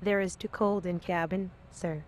There is too cold in cabin, sir.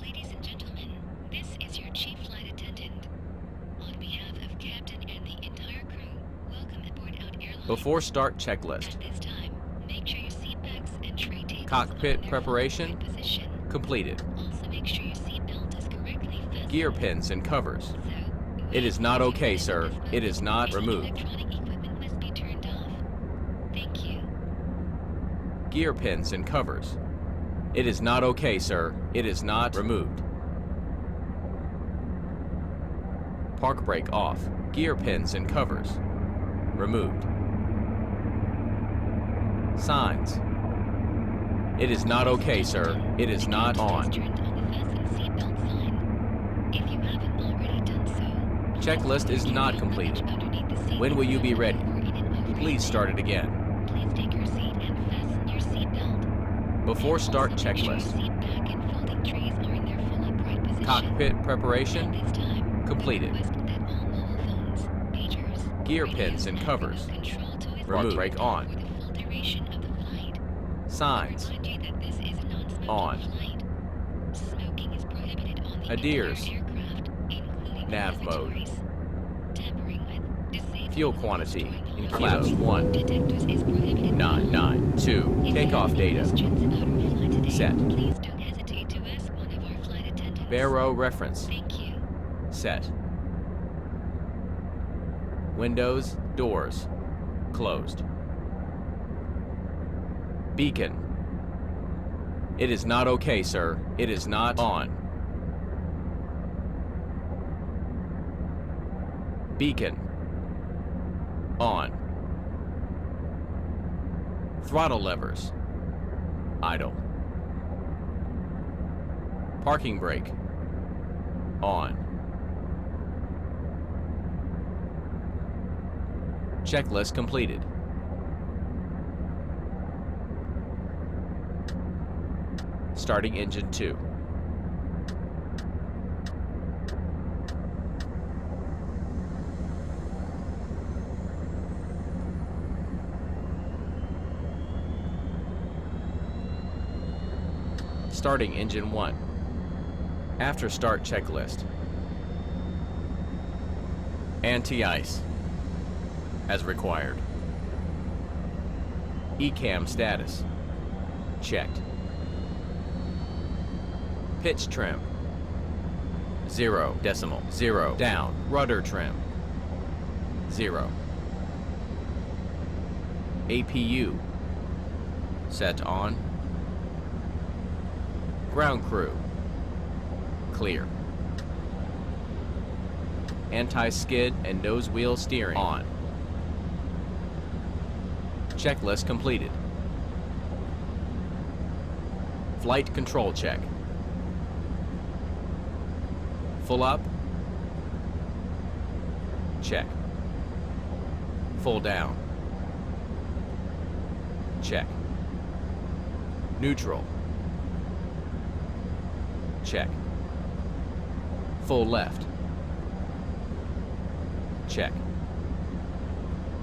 Ladies and gentlemen, this is your chief flight attendant. On behalf of Captain and the entire crew, welcome aboard Out Airlines. Before start checklist. At this time, make sure your seat backs and tray tables Cockpit are in their preparation full position. completed. Also make sure your seat belt is correctly fastened. Gear pins and covers. So, It is not okay, sir. It is not any removed. electronic equipment must be turned off. Thank you. Gear pins and covers. It is not okay, sir. It is not removed. Park brake off. Gear pins and covers. Removed. Signs. It is not okay, sir. It is not on. Turned on the fasten seatbelt sign. If you haven't already done so, Checklist is not completed. underneath the seat When will you be ready? or in an overhead Please start it again. Please take your seat and fasten your seatbelt. Before start Also make sure your checklist. seat back and folding trays are in their full upright position. Cockpit preparation At this time, completed. we request that all mobile phones, pagers, Gear radios, pins and covers. remote control toys Remote be brake turned on. for the full duration of the flight. Signs. Remind you that this is a non-smoking On. flight. Smoking is prohibited on the Adheres. entire aircraft, including Nav the mode. lavatories. Tampering with, disabling Fuel or quantity destroying in all kilos. fuel 1. detectors is prohibited. 992. If you Takeoff have any data. questions about our flight today, Set. please don't hesitate to ask one of our flight attendants. Barrow reference. Thank you. Set. Windows, doors, closed. Beacon. It is not okay, sir. It is not on. Beacon. On. Throttle levers. Idle. Parking brake. On. Checklist completed. Starting engine 2. Starting engine 1. After start checklist. Anti-ice. As required. ECAM status. Checked. Pitch trim. 0.0 down. Rudder trim. 0. APU. Set on. Ground crew. Clear. Anti-skid and nose wheel steering on. Checklist completed. Flight control check. Full up. Check. Full down. Check. Neutral. Check. Full left. Check.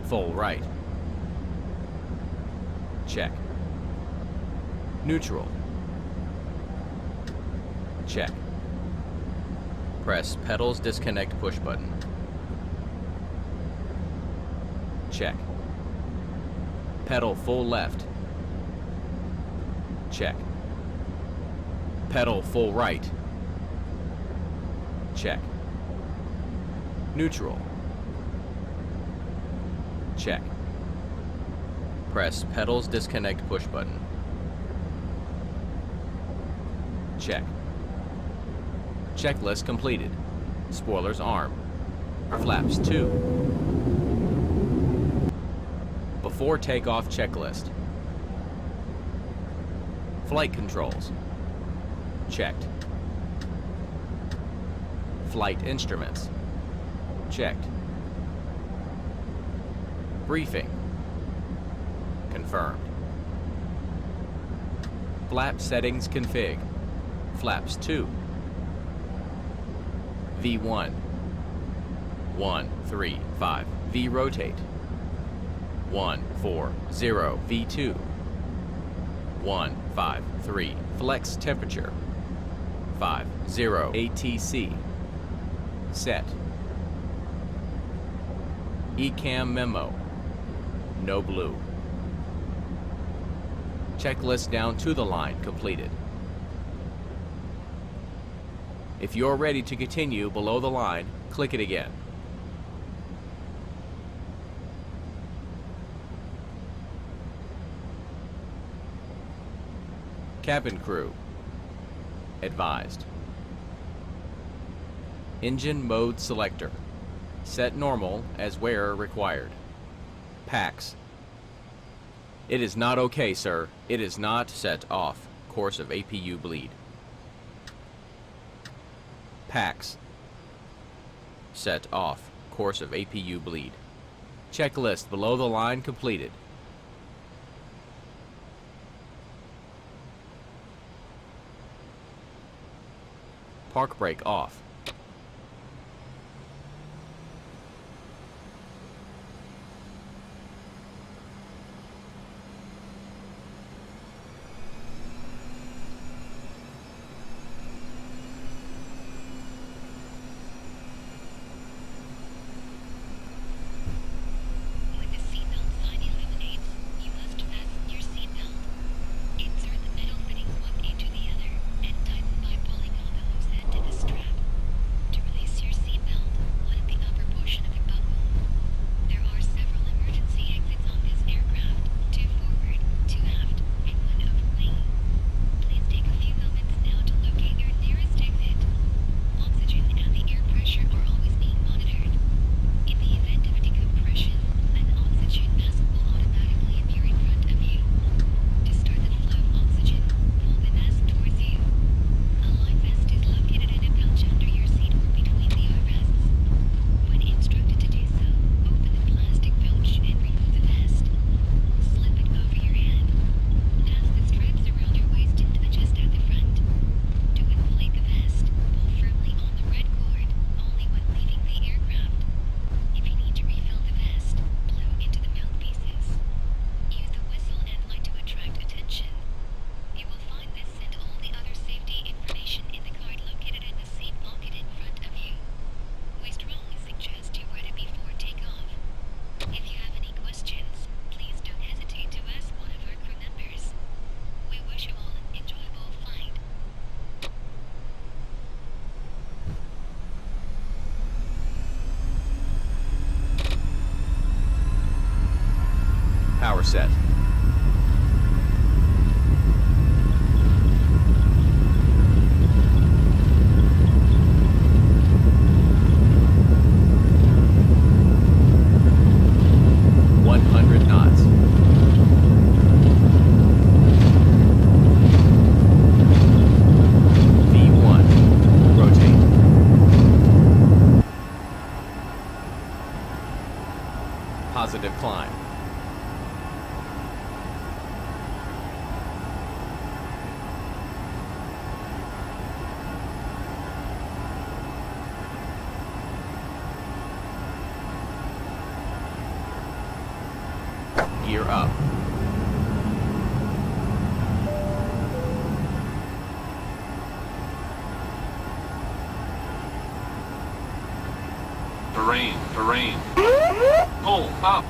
Full right. Check. Neutral. Check. Press pedals disconnect push button. Check. Pedal full left. Check. Pedal full right. Check. Neutral. Check. Press pedals disconnect push button. Check. Checklist completed. Spoilers arm. Flaps 2. Before takeoff checklist. Flight controls. Checked. Flight instruments. Checked. Briefing. Confirmed. Flap settings config. Flaps 2. V1. 1, 3, 5. V rotate. 1, 4, 0. V2. 1, 5, 3. Flex temperature. 5, 0. ATC. Set. ECAM memo. No blue. Checklist down to the line completed. If you're ready to continue below the line, click it again. Cabin crew. Advised. Engine mode selector. Set normal as where required. PAX. It is not okay, sir. It is not set off. Course of APU bleed. PAX. Set off. Course of APU bleed. Checklist below the line completed. Park brake off. When the seatbelt sign illuminates, you must fasten your seatbelt. Insert the metal fittings one into the other and tighten by pulling on the loose end of the strap. To release your seatbelt, let the upper portion of it buckle. There are several emergency exits on this aircraft, 2 forward, 2 aft, and 1 over wing. Please take a few moments now to locate your nearest exit. Oxygen and the air pressure are always being monitored. In the event of a decompression, an oxygen mask will automatically appear in front of you. To start the flow of oxygen, pull the mask towards you. A life vest is located in a pouch under your seat or between the armrests. When instructed to do so, open the plastic pouch and remove the vest. Slip it over your hand. Pass the straps around your waist and adjust at the front. To inflate the vest, pull firmly on the red cord only when leaving the aircraft. If you need to refill the vest, blow into the mouthpieces. Use the whistle and light to attract attention. You will find this and all the other safety information in the card located in the seat pocket in front of you. We strongly suggest you read it before takeoff. If you have any questions, please don't hesitate to ask one of our crew members. We wish you all an enjoyable flight. Power set. knots. V1. Rotate. Positive climb. terrain. Pull up.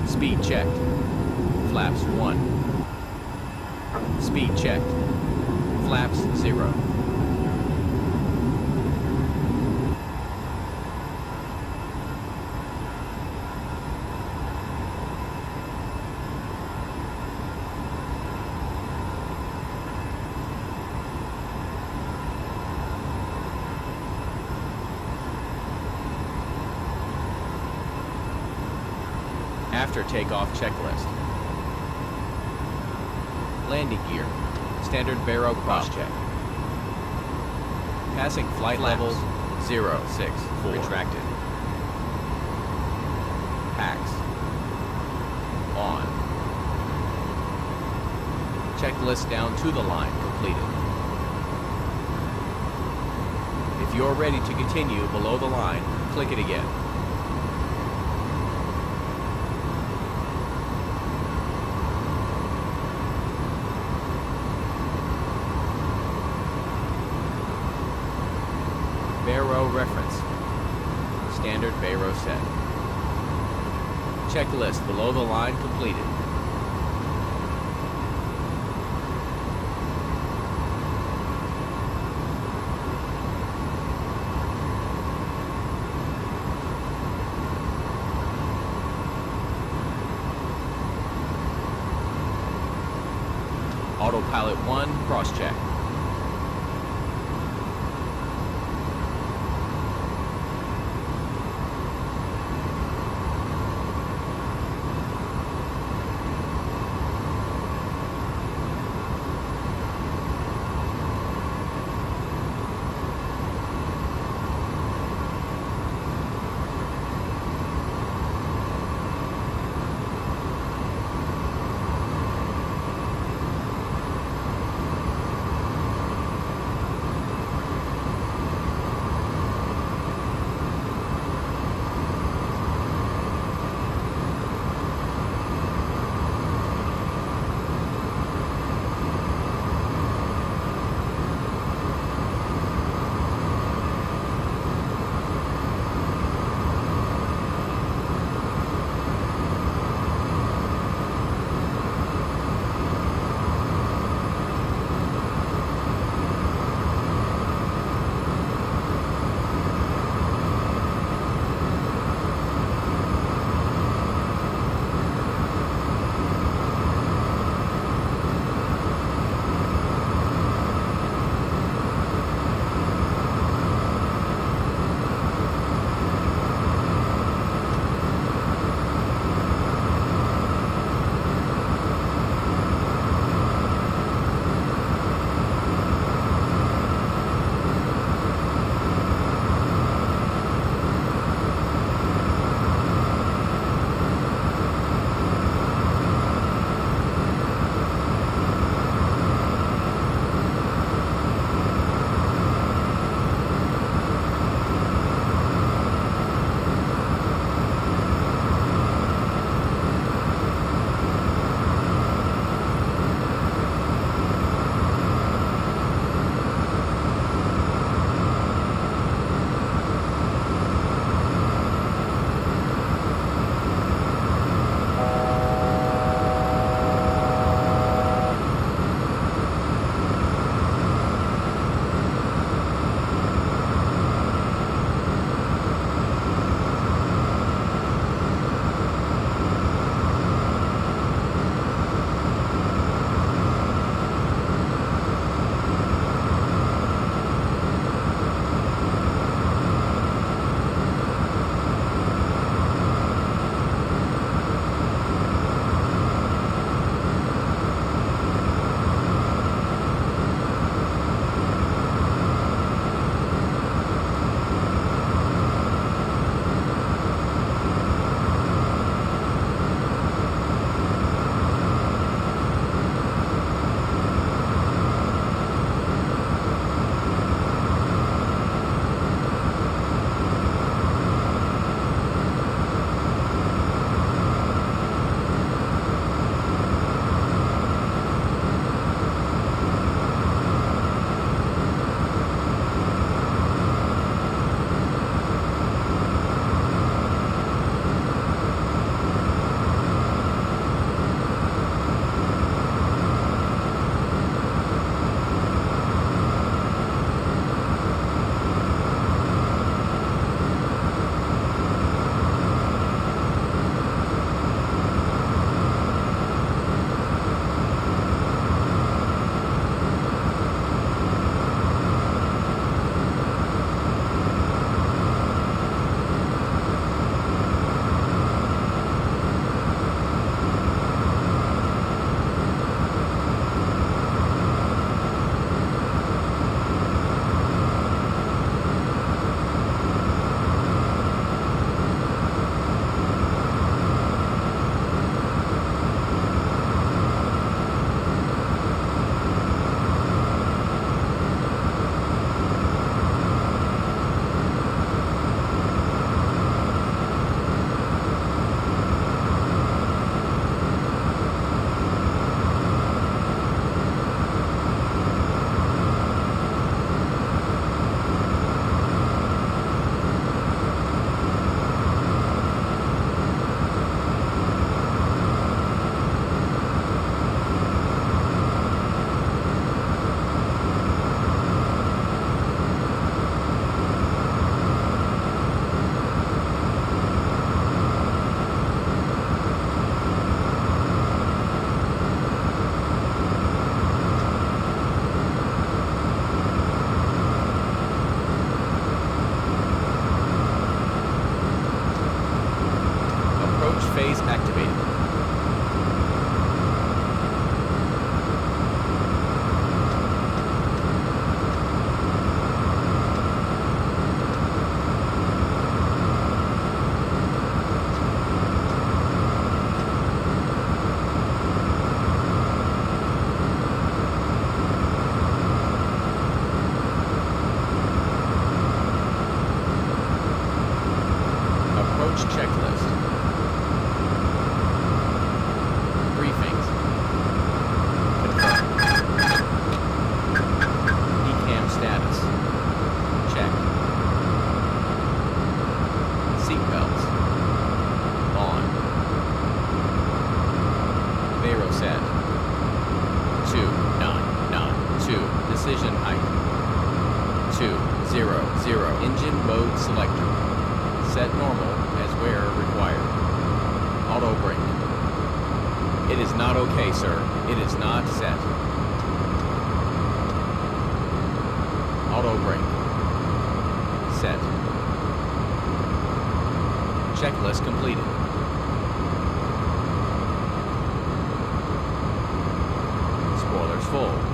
Speed checked. Flaps 1. Speed checked. Flaps 0. After takeoff checklist. Landing gear. Standard Barrow cross-check. Passing flight level 064. Retracted. Packs. On. Checklist down to the line completed. If you're ready to continue below the line, click it again. Barrow reference. Standard Barrow set. Checklist below the line completed. Autopilot 1 cross-check. 0, engine mode selector. Set normal as where required. Auto brake. It is not okay, sir. It is not set. Auto brake. Set. Checklist completed. Spoilers full.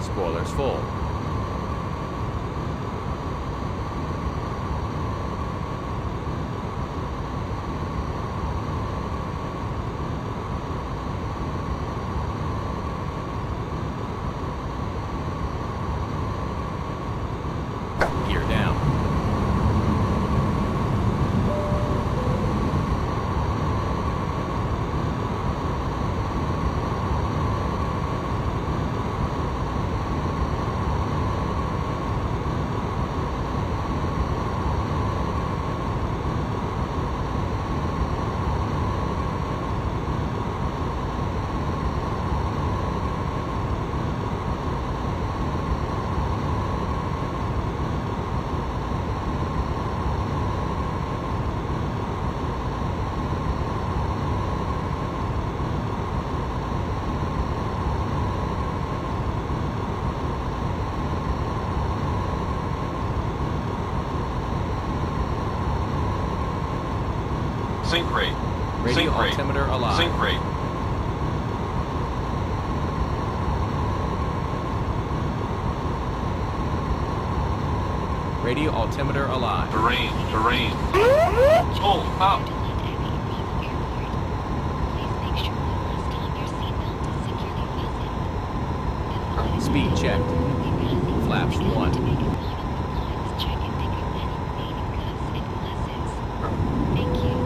Spoilers full. Gear down. Sync rate. Radio Sync rate. altimeter alive. Sync rate. Radio altimeter alive. Terrain. Terrain. Pull up. To land at Ipoh Airport. Please make sure one last time your seatbelt is securely fastened. The flight Speed checked. will be passing Flaps through the 1. to make a final compliance check and pick up any remaining cuffs and glasses. Thank you.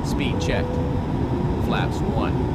Speed checked. Flaps 1.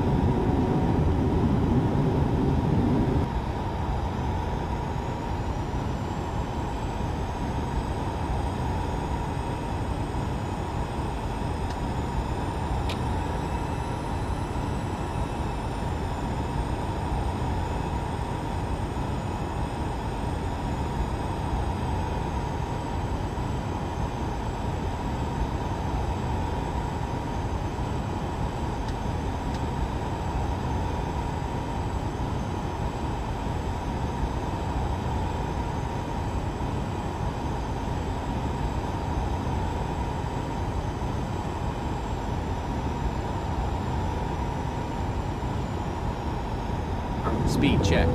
Speed checked.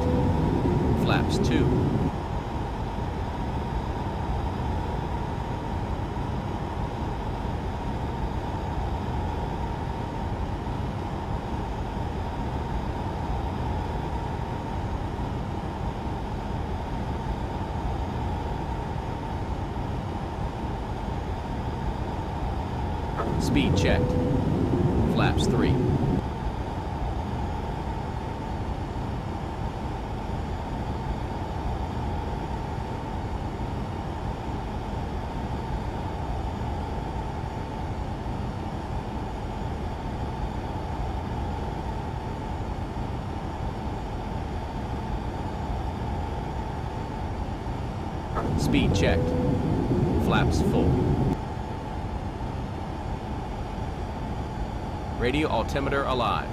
Flaps 2. Speed checked. Flaps 3. Speed checked. Flaps full. Radio altimeter alive.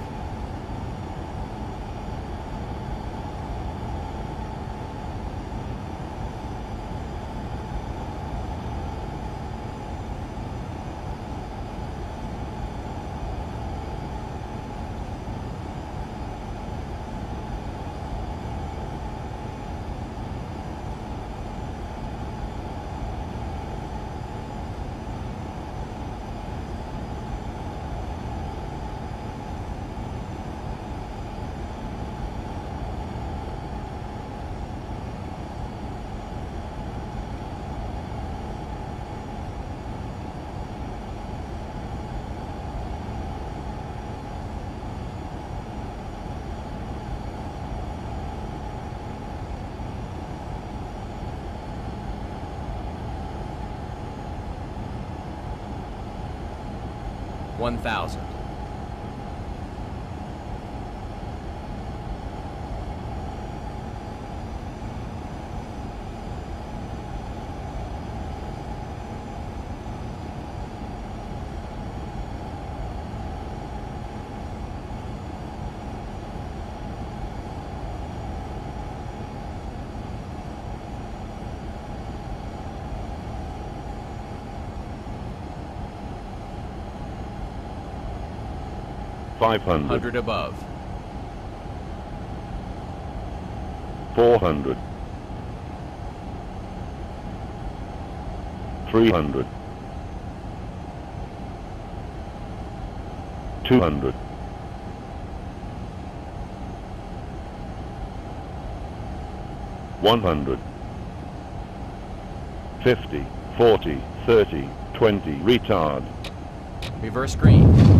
One thousand. $500, 100 above. $400, $300, $200, $100, $50, $40, $30, $20, retard. Reverse green.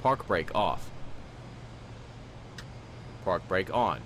Park brake off. Park brake on.